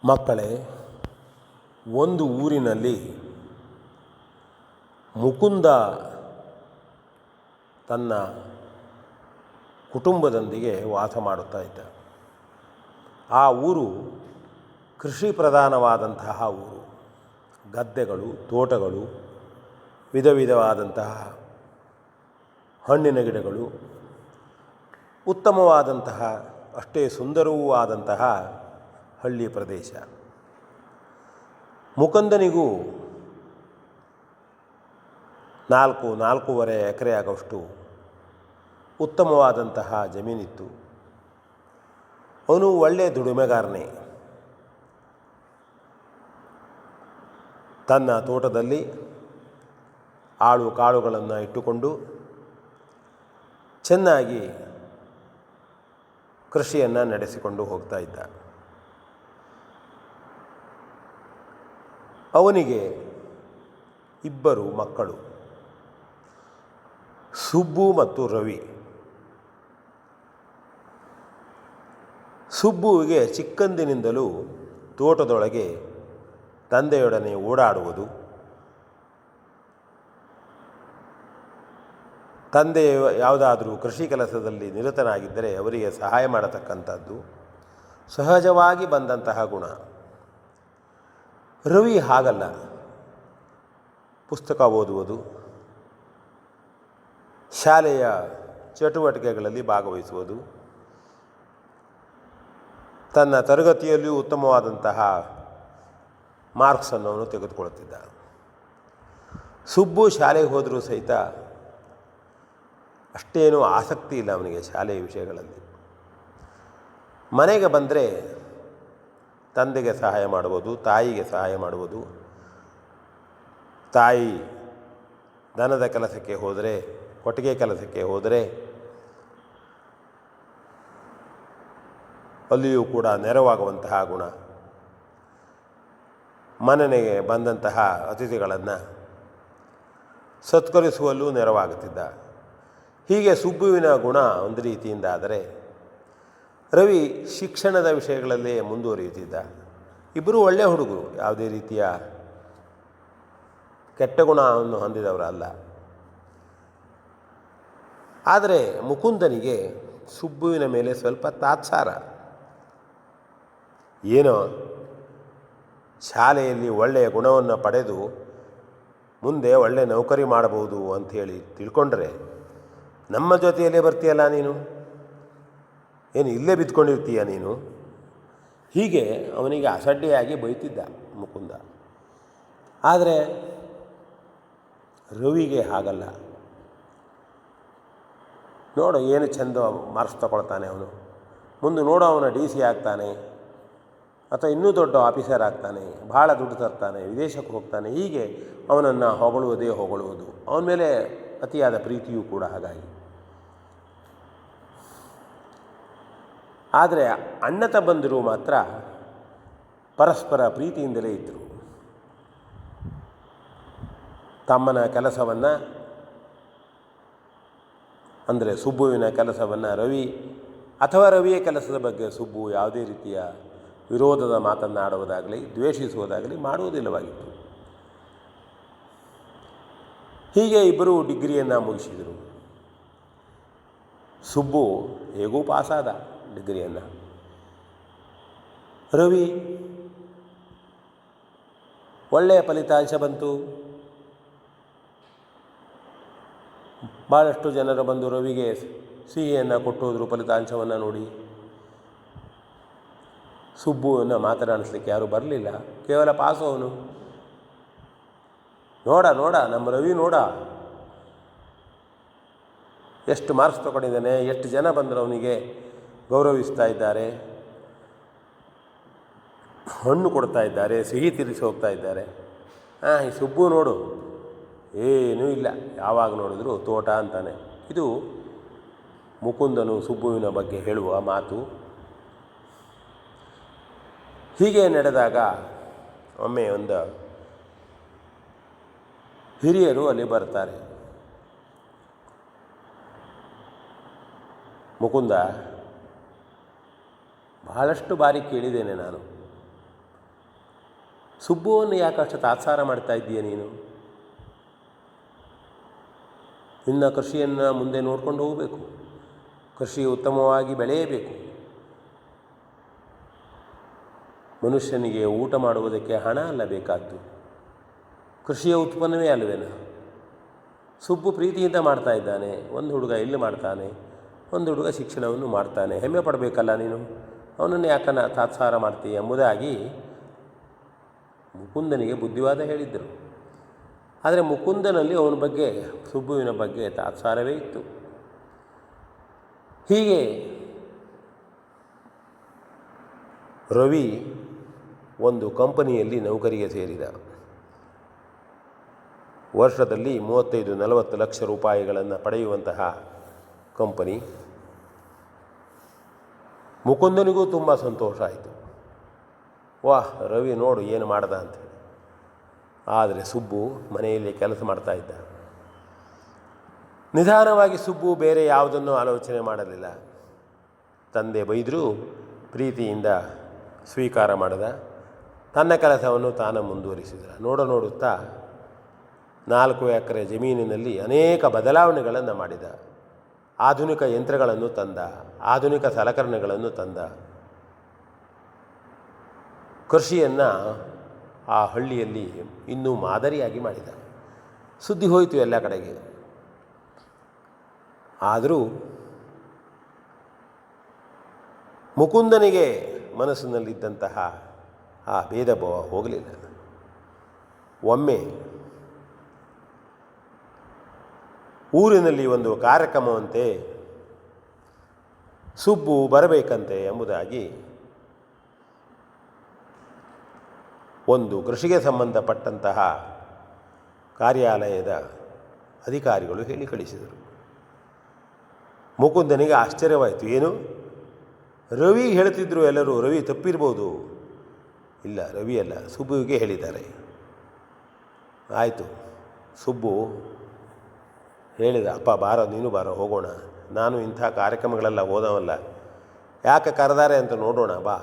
ಮಕ್ಕಳೇ, ಒಂದು ಊರಿನಲ್ಲಿ ಮುಕುಂದ ತನ್ನ ಕುಟುಂಬದೊಂದಿಗೆ ವಾಸ ಮಾಡುತ್ತಾ ಇದ್ದ. ಆ ಊರು ಕೃಷಿ ಪ್ರಧಾನವಾದಂತಹ ಊರು. ಗದ್ದೆಗಳು, ತೋಟಗಳು, ವಿಧ ವಿಧವಾದಂತಹ ಹಣ್ಣಿನ ಗಿಡಗಳು, ಉತ್ತಮವಾದಂತಹ ಅಷ್ಟೇ ಸುಂದರವೂ ಆದಂತಹ ಹಳ್ಳಿ ಪ್ರದೇಶ. ಮುಕುಂದನಿಗೂ 4-4.5 ಎಕರೆ ಆಗೋಷ್ಟು ಉತ್ತಮವಾದಂತಹ ಜಮೀನಿತ್ತು. ಅವನು ಒಳ್ಳೆಯ ದುಡಿಮೆಗಾರನೇ. ತನ್ನ ತೋಟದಲ್ಲಿ ಆಳು ಕಾಳುಗಳನ್ನು ಇಟ್ಟುಕೊಂಡು ಚೆನ್ನಾಗಿ ಕೃಷಿಯನ್ನು ನಡೆಸಿಕೊಂಡು ಹೋಗ್ತಾ ಇದ್ದ. ಅವನಿಗೆ 2 ಮಕ್ಕಳು, ಸುಬ್ಬು ಮತ್ತು ರವಿ. ಸುಬ್ಬುವಿಗೆ ಚಿಕ್ಕಂದಿನಿಂದಲೂ ತೋಟದೊಳಗೆ ತಂದೆಯೊಡನೆ ಓಡಾಡುವುದು, ತಂದೆ ಯಾವುದಾದರೂ ಕೃಷಿ ಕೆಲಸದಲ್ಲಿ ನಿರತನಾಗಿದ್ದರೆ ಅವರಿಗೆ ಸಹಾಯ ಮಾಡತಕ್ಕಂಥದ್ದು ಸಹಜವಾಗಿ ಬಂದಂತಹ ಗುಣ. ರವಿ ಹಾಗಲ್ಲ. ಪುಸ್ತಕ ಓದುವುದು, ಶಾಲೆಯ ಚಟುವಟಿಕೆಗಳಲ್ಲಿ ಭಾಗವಹಿಸುವುದು, ತನ್ನ ತರಗತಿಯಲ್ಲಿಯೂ ಉತ್ತಮವಾದಂತಹ ಮಾರ್ಕ್ಸನ್ನು ಅವನು ತೆಗೆದುಕೊಳ್ಳುತ್ತಿದ್ದ. ಸುಬ್ಬು ಶಾಲೆಗೆ ಹೋದರೂ ಸಹಿತ ಅಷ್ಟೇನೂ ಆಸಕ್ತಿ ಇಲ್ಲ ಅವನಿಗೆ ಶಾಲೆಯ ವಿಷಯಗಳಲ್ಲಿ. ಮನೆಗೆ ಬಂದರೆ ತಂದೆಗೆ ಸಹಾಯ ಮಾಡುವುದು, ತಾಯಿಗೆ ಸಹಾಯ ಮಾಡುವುದು. ತಾಯಿ ದನದ ಕೆಲಸಕ್ಕೆ ಹೋದರೆ, ಕೊಟ್ಟಿಗೆ ಕೆಲಸಕ್ಕೆ ಹೋದರೆ ಅಲ್ಲಿಯೂ ಕೂಡ ನೆರವಾಗುವಂತಹ ಗುಣ. ಮನೆಗೆ ಬಂದಂತಹ ಅತಿಥಿಗಳನ್ನು ಸತ್ಕರಿಸುವಲ್ಲೂ ನೆರವಾಗುತ್ತಿದ್ದ. ಹೀಗೆ ಸುಬ್ಬುವಿನ ಗುಣ ಒಂದು ರೀತಿಯಿಂದ ಆದರೆ, ರವಿ ಶಿಕ್ಷಣದ ವಿಷಯಗಳಲ್ಲೇ ಮುಂದುವರಿಯುತ್ತಿದ್ದ. ಇಬ್ಬರೂ ಒಳ್ಳೆಯ ಹುಡುಗರು, ಯಾವುದೇ ರೀತಿಯ ಕೆಟ್ಟ ಗುಣವನ್ನು ಹೊಂದಿದವರಲ್ಲ. ಆದರೆ ಮುಕುಂದನಿಗೆ ಸುಬ್ಬುವಿನ ಮೇಲೆ ಸ್ವಲ್ಪ ತಾತ್ಸಾರ. ಏನೋ ಶಾಲೆಯಲ್ಲಿ ಒಳ್ಳೆಯ ಗುಣವನ್ನು ಪಡೆದು ಮುಂದೆ ಒಳ್ಳೆಯ ನೌಕರಿ ಮಾಡಬಹುದು ಅಂಥೇಳಿ ತಿಳ್ಕೊಂಡ್ರೆ ನಮ್ಮ ಜೊತೆಯಲ್ಲೇ ಬರ್ತೀಯಲ್ಲ ನೀನು, ಏನು ಇಲ್ಲೇ ಬಿದ್ದುಕೊಂಡಿರ್ತೀಯ ನೀನು, ಹೀಗೆ ಅವನಿಗೆ ಅಸಡ್ಡೆಯಾಗಿ ಬೈತಿದ್ದ ಮುಕುಂದ. ಆದರೆ ರವಿಗೆ ಹಾಗಲ್ಲ. ನೋಡು ಏನು ಚೆಂದ ಮಾರ್ಕ್ಸ್ ತಗೊಳ್ತಾನೆ ಅವನು, ಮುಂದೆ ನೋಡೋ ಅವನ DC ಆಗ್ತಾನೆ ಅಥವಾ ಇನ್ನೂ ದೊಡ್ಡ ಆಫೀಸರ್ ಆಗ್ತಾನೆ, ಭಾಳ ದುಡ್ಡು ತರ್ತಾನೆ, ವಿದೇಶಕ್ಕೆ ಹೋಗ್ತಾನೆ. ಹೀಗೆ ಅವನನ್ನು ಹೊಗಳುವುದು. ಅವನ ಮೇಲೆ ಅತಿಯಾದ ಪ್ರೀತಿಯೂ ಕೂಡ ಹಾಗಾಗಿ. ಆದರೆ ಅಣ್ಣ ತಮ್ಮಂದಿರು ಮಾತ್ರ ಪರಸ್ಪರ ಪ್ರೀತಿಯಿಂದಲೇ ಇದ್ದರು. ತಮ್ಮನ ಕೆಲಸವನ್ನು ಅಂದರೆ ಸುಬ್ಬುವಿನ ಕೆಲಸವನ್ನು ರವಿ ಅಥವಾ ರವಿಯ ಕೆಲಸದ ಬಗ್ಗೆ ಸುಬ್ಬು ಯಾವುದೇ ರೀತಿಯ ವಿರೋಧದ ಮಾತನ್ನಾಡುವುದಾಗಲಿ ದ್ವೇಷಿಸುವುದಾಗಲಿ ಮಾಡುವುದಿಲ್ಲವಾಗಿತ್ತು. ಹೀಗೆ ಇಬ್ಬರು ಡಿಗ್ರಿಯನ್ನು ಮುಗಿಸಿದರು. ಸುಬ್ಬು ಹೇಗೂ ಪಾಸಾದ ಡಿಗ್ರಿಯನ್ನು. ರವಿ ಒಳ್ಳೆಯ ಫಲಿತಾಂಶ ಬಂತು. ಭಾಳಷ್ಟು ಜನರು ಬಂದು ರವಿಗೆ ಸಿಹಿಯನ್ನು ಕೊಟ್ಟು ಹೋದರು ಫಲಿತಾಂಶವನ್ನು ನೋಡಿ. ಸುಬ್ಬುವನ್ನು ಮಾತನಾಡಿಸ್ಲಿಕ್ಕೆ ಯಾರೂ ಬರಲಿಲ್ಲ, ಕೇವಲ ಪಾಸು ಅವನು. ನೋಡ ನಮ್ಮ ರವಿ ನೋಡ ಎಷ್ಟು ಮಾರ್ಕ್ಸ್ ತಗೊಂಡಿದ್ದಾನೆ, ಎಷ್ಟು ಜನ ಬಂದರು ಅವನಿಗೆ ಗೌರವಿಸ್ತಾ ಇದ್ದಾರೆ, ಹಣ್ಣು ಕೊಡ್ತಾ ಇದ್ದಾರೆ, ಸಿಹಿ ತಿರಿಸಿ ಹೋಗ್ತಾ ಇದ್ದಾರೆ. ಈ ಸುಬ್ಬು ನೋಡು ಏನೂ ಇಲ್ಲ, ಯಾವಾಗ ನೋಡಿದ್ರು ತೋಟ ಅಂತಾನೆ. ಇದು ಮುಕುಂದನು ಸುಬ್ಬುವಿನ ಬಗ್ಗೆ ಹೇಳುವ ಮಾತು. ಹೀಗೆ ನಡೆದಾಗ ಒಮ್ಮೆ ಒಂದು ಹಿರಿಯರು ಅಲ್ಲಿ ಬರ್ತಾರೆ. ಮುಕುಂದ, ಬಹಳಷ್ಟು ಬಾರಿ ಕೇಳಿದ್ದೇನೆ ನಾನು, ಸುಬ್ಬುವನ್ನು ಯಾಕಷ್ಟು ತಾತ್ಸಾರ ಮಾಡ್ತಾ ಇದ್ದೀಯ ನೀನು? ನಿನ್ನ ಕೃಷಿಯನ್ನು ಮುಂದೆ ನೋಡ್ಕೊಂಡು ಹೋಗಬೇಕು. ಕೃಷಿ ಉತ್ತಮವಾಗಿ ಬೆಳೆಯಬೇಕು. ಮನುಷ್ಯನಿಗೆ ಊಟ ಮಾಡುವುದಕ್ಕೆ ಹಣ ಅಲ್ಲ ಬೇಕಾದ್ದು, ಕೃಷಿಯ ಉತ್ಪನ್ನವೇ ಅಲ್ಲವೇನ? ಸುಬ್ಬು ಪ್ರೀತಿಯಿಂದ ಮಾಡ್ತಾ ಇದ್ದಾನೆ. ಒಂದು ಹುಡುಗ ಇಲ್ಲಿ ಮಾಡ್ತಾನೆ, ಒಂದು ಹುಡುಗ ಶಿಕ್ಷಣವನ್ನು ಮಾಡ್ತಾನೆ. ಹೆಮ್ಮೆ ಪಡಬೇಕಲ್ಲ ನೀನು. ಅವನನ್ನು ಯಾಕನ್ನ ತಾತ್ಸಾರ ಮಾಡ್ತೀಯ ಎಂಬುದಾಗಿ ಮುಕುಂದನಿಗೆ ಬುದ್ಧಿವಾದ ಹೇಳಿದ್ದರು. ಆದರೆ ಮುಕುಂದನಲ್ಲಿ ಅವನ ಬಗ್ಗೆ, ಸುಬ್ಬುವಿನ ಬಗ್ಗೆ ತಾತ್ಸಾರವೇ ಇತ್ತು. ಹೀಗೆ ರವಿ ಒಂದು ಕಂಪನಿಯಲ್ಲಿ ನೌಕರಿಗೆ ಸೇರಿದ. ವರ್ಷದಲ್ಲಿ 35-40 ಲಕ್ಷ ರೂಪಾಯಿಗಳನ್ನು ಪಡೆಯುವಂತಹ ಕಂಪನಿ. ಮುಕುಂದನಿಗೂ ತುಂಬ ಸಂತೋಷ ಆಯಿತು. ವಾಹ್, ರವಿ ನೋಡು ಏನು ಮಾಡ್ದ ಅಂತೇಳಿ. ಆದರೆ ಸುಬ್ಬು ಮನೆಯಲ್ಲಿ ಕೆಲಸ ಮಾಡ್ತಾ ಇದ್ದ. ನಿಧಾನವಾಗಿ ಸುಬ್ಬು ಬೇರೆ ಯಾವುದನ್ನು ಆಲೋಚನೆ ಮಾಡಲಿಲ್ಲ. ತಂದೆ ಬೈದರೂ ಪ್ರೀತಿಯಿಂದ ಸ್ವೀಕಾರ ಮಾಡಿದ. ತನ್ನ ಕೆಲಸವನ್ನು ತಾನು ಮುಂದುವರಿಸಿದ. ನೋಡುತ್ತಾ 4 ಎಕರೆ ಜಮೀನಿನಲ್ಲಿ ಅನೇಕ ಬದಲಾವಣೆಗಳನ್ನು ಮಾಡಿದ. ಆಧುನಿಕ ಯಂತ್ರಗಳನ್ನು ತಂದ, ಆಧುನಿಕ ಸಲಕರಣೆಗಳನ್ನು ತಂದ. ಕೃಷಿಯನ್ನು ಆ ಹಳ್ಳಿಯಲ್ಲಿ ಇನ್ನೂ ಮಾದರಿಯಾಗಿ ಮಾಡಿದ. ಸುದ್ದಿ ಹೋಯಿತು ಎಲ್ಲ ಕಡೆಗೆ. ಆದರೂ ಮುಕುಂದನಿಗೆ ಮನಸ್ಸಿನಲ್ಲಿದ್ದಂತಹ ಆ ಭೇದ ಭಾವ ಹೋಗಲಿಲ್ಲ. ಒಮ್ಮೆ ಊರಿನಲ್ಲಿ ಒಂದು ಕಾರ್ಯಕ್ರಮವಂತೆ, ಸುಬ್ಬು ಬರಬೇಕಂತೆ ಎಂಬುದಾಗಿ ಒಂದು ಕೃಷಿಗೆ ಸಂಬಂಧಪಟ್ಟಂತಹ ಕಾರ್ಯಾಲಯದ ಅಧಿಕಾರಿಗಳು ಹೇಳಿ ಕಳಿಸಿದರು. ಮುಕುಂದನಿಗೆ ಆಶ್ಚರ್ಯವಾಯಿತು. ಏನು, ರವಿ ಹೇಳ್ತಿದ್ರು ಎಲ್ಲರೂ, ರವಿ ತಪ್ಪಿರ್ಬೋದು. ಇಲ್ಲ, ರವಿ ಅಲ್ಲ, ಸುಬ್ಬುವಿಗೆ ಹೇಳಿದ್ದಾರೆ. ಆಯಿತು, ಸುಬ್ಬು ಹೇಳಿದ, ಅಪ್ಪ ಬಾರೋ, ನೀನು ಬಾರೋ, ಹೋಗೋಣ. ನಾನು ಇಂಥ ಕಾರ್ಯಕ್ರಮಗಳೆಲ್ಲ ಹೋದವಲ್ಲ, ಯಾಕೆ ಕರೆದಾರೆ ಅಂತ ನೋಡೋಣ, ಬಾ.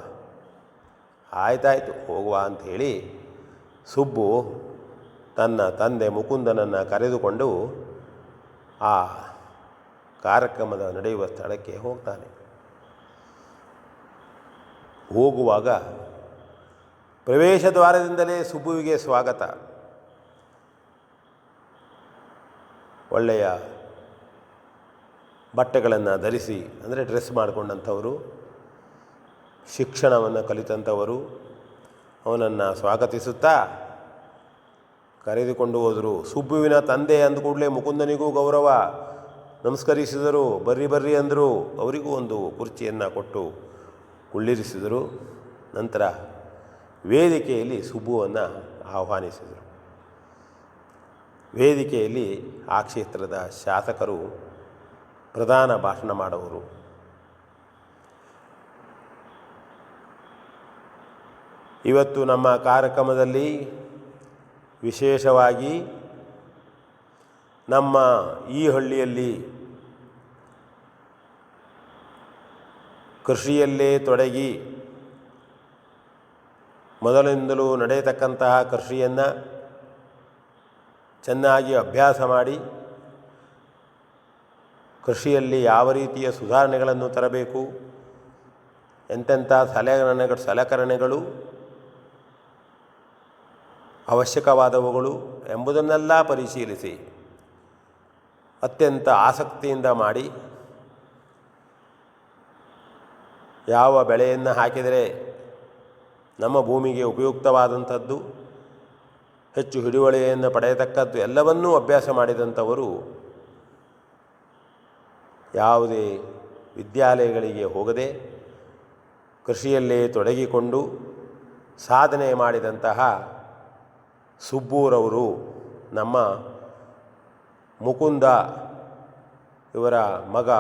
ಆಯ್ತಾಯಿತು, ಹೋಗುವ ಅಂಥೇಳಿ ಸುಬ್ಬು ತನ್ನ ತಂದೆ ಮುಕುಂದನನ್ನು ಕರೆದುಕೊಂಡು ಆ ಕಾರ್ಯಕ್ರಮದ ನಡೆಯುವ ಸ್ಥಳಕ್ಕೆ ಹೋಗ್ತಾನೆ. ಹೋಗುವಾಗ ಪ್ರವೇಶ ದ್ವಾರದಿಂದಲೇ ಸುಬ್ಬುವಿಗೆ ಸ್ವಾಗತ. ಒಳ್ಳೆಯ ಬಟ್ಟೆಗಳನ್ನು ಧರಿಸಿ, ಅಂದರೆ ಡ್ರೆಸ್ ಮಾಡಿಕೊಂಡಂಥವರು, ಶಿಕ್ಷಣವನ್ನು ಕಲಿತಂಥವರು ಅವನನ್ನು ಸ್ವಾಗತಿಸುತ್ತಾ ಕರೆದುಕೊಂಡು ಹೋದರು. ಸುಬ್ಬುವಿನ ತಂದೆ ಅಂದ ಕೂಡಲೇ ಮುಕುಂದನಿಗೂ ಗೌರವ, ನಮಸ್ಕರಿಸಿದರು. ಬರ್ರಿ ಬರ್ರಿ ಅಂದರು. ಅವರಿಗೂ ಒಂದು ಕುರ್ಚಿಯನ್ನು ಕೊಟ್ಟು ಕುಳ್ಳಿರಿಸಿದರು. ನಂತರ ವೇದಿಕೆಯಲ್ಲಿ ಸುಬ್ಬುವನ್ನು ಆಹ್ವಾನಿಸಿದರು. ವೇದಿಕೆಯಲ್ಲಿ ಆ ಕ್ಷೇತ್ರದ ಶಾಸಕರು ಪ್ರಧಾನ ಭಾಷಣ ಮಾಡುವರು. ಇವತ್ತು ನಮ್ಮ ಕಾರ್ಯಕ್ರಮದಲ್ಲಿ ವಿಶೇಷವಾಗಿ ನಮ್ಮ ಈ ಹಳ್ಳಿಯಲ್ಲಿ ಕೃಷಿಯಲ್ಲೇ ತೊಡಗಿ ಮೊದಲಿಂದಲೂ ನಡೆಯತಕ್ಕಂತಹ ಕೃಷಿಯನ್ನು ಚೆನ್ನಾಗಿ ಅಭ್ಯಾಸ ಮಾಡಿ ಕೃಷಿಯಲ್ಲಿ ಯಾವ ರೀತಿಯ ಸುಧಾರಣೆಗಳನ್ನು ತರಬೇಕು, ಎಂತೆಂಥ ಸಲಕರಣೆಗಳು ಅವಶ್ಯಕವಾದವುಗಳು ಎಂಬುದನ್ನೆಲ್ಲ ಪರಿಶೀಲಿಸಿ ಅತ್ಯಂತ ಆಸಕ್ತಿಯಿಂದ ಮಾಡಿ, ಯಾವ ಬೆಳೆಯನ್ನು ಹಾಕಿದರೆ ನಮ್ಮ ಭೂಮಿಗೆ ಉಪಯುಕ್ತವಾದಂಥದ್ದು, ಹೆಚ್ಚು ಹಿಡುವಳಿಯನ್ನು ಪಡೆಯತಕ್ಕದ್ದು ಎಲ್ಲವನ್ನೂ ಅಭ್ಯಾಸ ಮಾಡಿದಂಥವರು ಯಾವುದೇ ವಿದ್ಯಾಲಯಗಳಿಗೆ ಹೋಗದೆ ಕೃಷಿಯಲ್ಲೇ ತೊಡಗಿಕೊಂಡು ಸಾಧನೆ ಮಾಡಿದಂತಹ ಸುಬ್ಬೂರವರು ನಮ್ಮ ಮುಕುಂದ ಇವರ ಮಗ.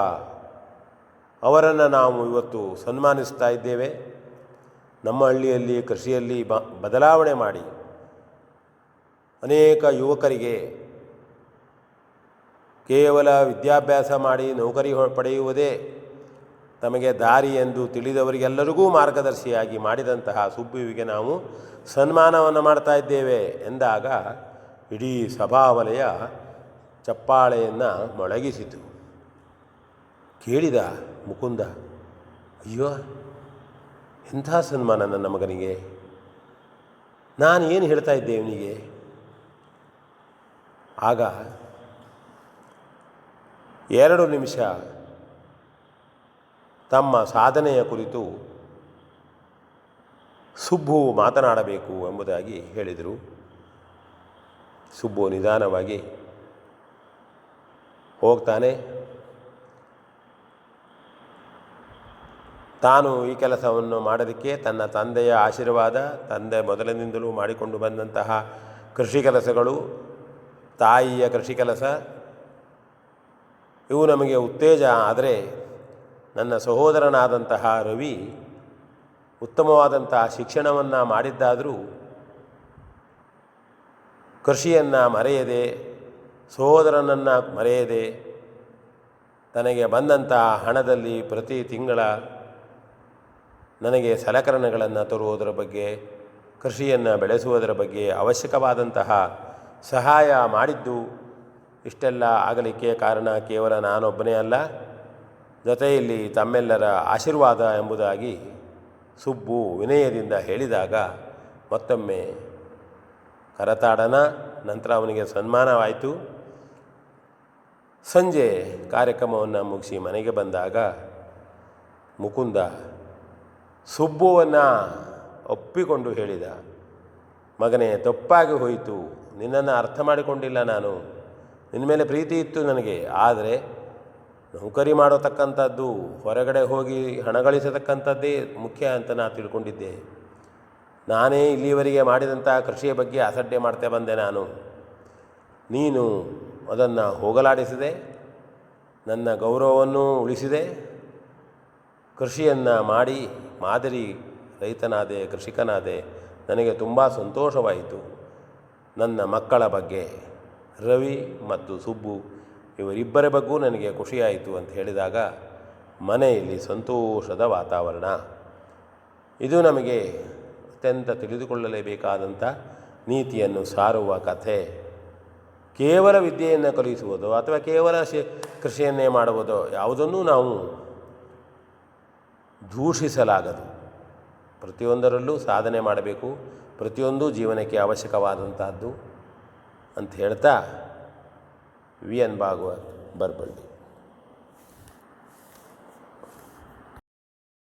ಅವರನ್ನು ನಾವು ಇವತ್ತು ಸನ್ಮಾನಿಸ್ತಾ ಇದ್ದೇವೆ. ನಮ್ಮ ಹಳ್ಳಿಯಲ್ಲಿ ಕೃಷಿಯಲ್ಲಿ ಬದಲಾವಣೆ ಮಾಡಿ ಅನೇಕ ಯುವಕರಿಗೆ ಕೇವಲ ವಿದ್ಯಾಭ್ಯಾಸ ಮಾಡಿ ನೌಕರಿ ಪಡೆಯುವುದೇ ತಮಗೆ ದಾರಿ ಎಂದು ತಿಳಿದವರಿಗೆಲ್ಲರಿಗೂ ಮಾರ್ಗದರ್ಶಿಯಾಗಿ ಮಾಡಿದಂತಹ ಸುಬ್ಬುವಿಗೆ ನಾವು ಸನ್ಮಾನವನ್ನು ಮಾಡ್ತಾ ಇದ್ದೇವೆ ಎಂದಾಗ ಇಡೀ ಸಭಾವಲಯ ಚಪ್ಪಾಳೆಯನ್ನು ಮೊಳಗಿಸಿತು. ಕೇಳಿದ ಮುಕುಂದ, ಅಯ್ಯೋ, ಎಂಥ ಸನ್ಮಾನ ನನ್ನ ಮಗನಿಗೆ, ನಾನು ಏನು ಹೇಳ್ತಾ ಇದ್ದೆ ಇವನಿಗೆ. ಆಗ 2 ನಿಮಿಷ ತಮ್ಮ ಸಾಧನೆಯ ಕುರಿತು ಸುಬ್ಬು ಮಾತನಾಡಬೇಕು ಎಂಬುದಾಗಿ ಹೇಳಿದರು. ಸುಬ್ಬು ನಿಧಾನವಾಗಿ ಹೋಗ್ತಾನೆ. ತಾನು ಈ ಕೆಲಸವನ್ನು ಮಾಡೋದಕ್ಕೆ ತನ್ನ ತಂದೆಯ ಆಶೀರ್ವಾದ, ತಂದೆ ಮೊದಲಿನಿಂದಲೂ ಮಾಡಿಕೊಂಡು ಬಂದಂತಹ ಕೃಷಿ ಕೆಲಸಗಳು, ತಾಯಿಯ ಕೃಷಿ ಕೆಲಸ ಇವು ನಮಗೆ ಉತ್ತೇಜ. ಆದರೆ ನನ್ನ ಸಹೋದರನಾದಂತಹ ರವಿ ಉತ್ತಮವಾದಂತಹ ಶಿಕ್ಷಣವನ್ನು ಮಾಡಿದ್ದಾದರೂ ಕೃಷಿಯನ್ನು ಮರೆಯದೆ, ಸಹೋದರನನ್ನು ಮರೆಯದೆ, ತನಗೆ ಬಂದಂತಹ ಹಣದಲ್ಲಿ ಪ್ರತಿ ತಿಂಗಳ ನನಗೆ ಸಲಕರಣೆಗಳನ್ನು ತರುವುದರ ಬಗ್ಗೆ, ಕೃಷಿಯನ್ನು ಬೆಳೆಸುವುದರ ಬಗ್ಗೆ ಅವಶ್ಯಕವಾದಂತಹ ಸಹಾಯ ಮಾಡಿದ್ದು. ಇಷ್ಟೆಲ್ಲ ಆಗಲಿಕ್ಕೆ ಕಾರಣ ಕೇವಲ ನಾನೊಬ್ಬನೇ ಅಲ್ಲ, ಜೊತೆಯಲ್ಲಿ ತಮ್ಮೆಲ್ಲರ ಆಶೀರ್ವಾದ ಎಂಬುದಾಗಿ ಸುಬ್ಬು ವಿನಯದಿಂದ ಹೇಳಿದಾಗ ಮತ್ತೊಮ್ಮೆ ಕರತಾಡನ. ನಂತರ ಅವನಿಗೆ ಸನ್ಮಾನವಾಯಿತು. ಸಂಜೆ ಕಾರ್ಯಕ್ರಮವನ್ನು ಮುಗಿಸಿ ಮನೆಗೆ ಬಂದಾಗ ಮುಕುಂದ ಸುಬ್ಬುವನ್ನು ಒಪ್ಪಿಕೊಂಡು ಹೇಳಿದ, ಮಗನೇ, ತಪ್ಪಾಗಿ ಹೋಯಿತು, ನಿನ್ನನ್ನು ಅರ್ಥ ಮಾಡಿಕೊಂಡಿಲ್ಲ ನಾನು. ನಿನ್ನ ಮೇಲೆ ಪ್ರೀತಿ ಇತ್ತು ನನಗೆ, ಆದರೆ ನೌಕರಿ ಮಾಡತಕ್ಕಂಥದ್ದು, ಹೊರಗಡೆ ಹೋಗಿ ಹಣ ಗಳಿಸತಕ್ಕಂಥದ್ದೇ ಮುಖ್ಯ ಅಂತ ನಾನು ತಿಳ್ಕೊಂಡಿದ್ದೆ. ನಾನೇ ಇಲ್ಲಿವರೆಗೆ ಮಾಡಿದಂಥ ಕೃಷಿಯ ಬಗ್ಗೆ ಅಸಡ್ಡೆ ಮಾಡ್ತಾ ಬಂದೆ ನಾನು. ನೀನು ಅದನ್ನು ಹೋಗಲಾಡಿಸಿದೆ, ನನ್ನ ಗೌರವವನ್ನು ಉಳಿಸಿದೆ. ಕೃಷಿಯನ್ನು ಮಾಡಿ ಮಾದರಿ ರೈತನಾದೆ, ಕೃಷಿಕನಾದೆ. ನನಗೆ ತುಂಬ ಸಂತೋಷವಾಯಿತು. ನನ್ನ ಮಕ್ಕಳ ಬಗ್ಗೆ, ರವಿ ಮತ್ತು ಸುಬ್ಬು ಇವರಿಬ್ಬರ ಬಗ್ಗೂ ನನಗೆ ಖುಷಿಯಾಯಿತು ಅಂತ ಹೇಳಿದಾಗ ಮನೆಯಲ್ಲಿ ಸಂತೋಷದ ವಾತಾವರಣ. ಇದು ನಮಗೆ ಅತ್ಯಂತ ತಿಳಿದುಕೊಳ್ಳಲೇಬೇಕಾದಂಥ ನೀತಿಯನ್ನು ಸಾರುವ ಕಥೆ. ಕೇವಲ ವಿದ್ಯೆಯನ್ನು ಕಲಿಸುವುದೋ ಅಥವಾ ಕೇವಲ ಕೃಷಿಯನ್ನೇ ಮಾಡುವುದೋ ಯಾವುದನ್ನೂ ನಾವು ದೂಷಿಸಲಾಗದು. ಪ್ರತಿಯೊಂದರಲ್ಲೂ ಸಾಧನೆ ಮಾಡಬೇಕು, ಪ್ರತಿಯೊಂದು ಜೀವನಕ್ಕೆ ಅವಶ್ಯಕವಾದಂಥದ್ದು ಅಂತ ಹೇಳ್ತಾ ವಿ ಎನ್ ಭಾಗವತ್, ಬರಬಳ್ಳಿ.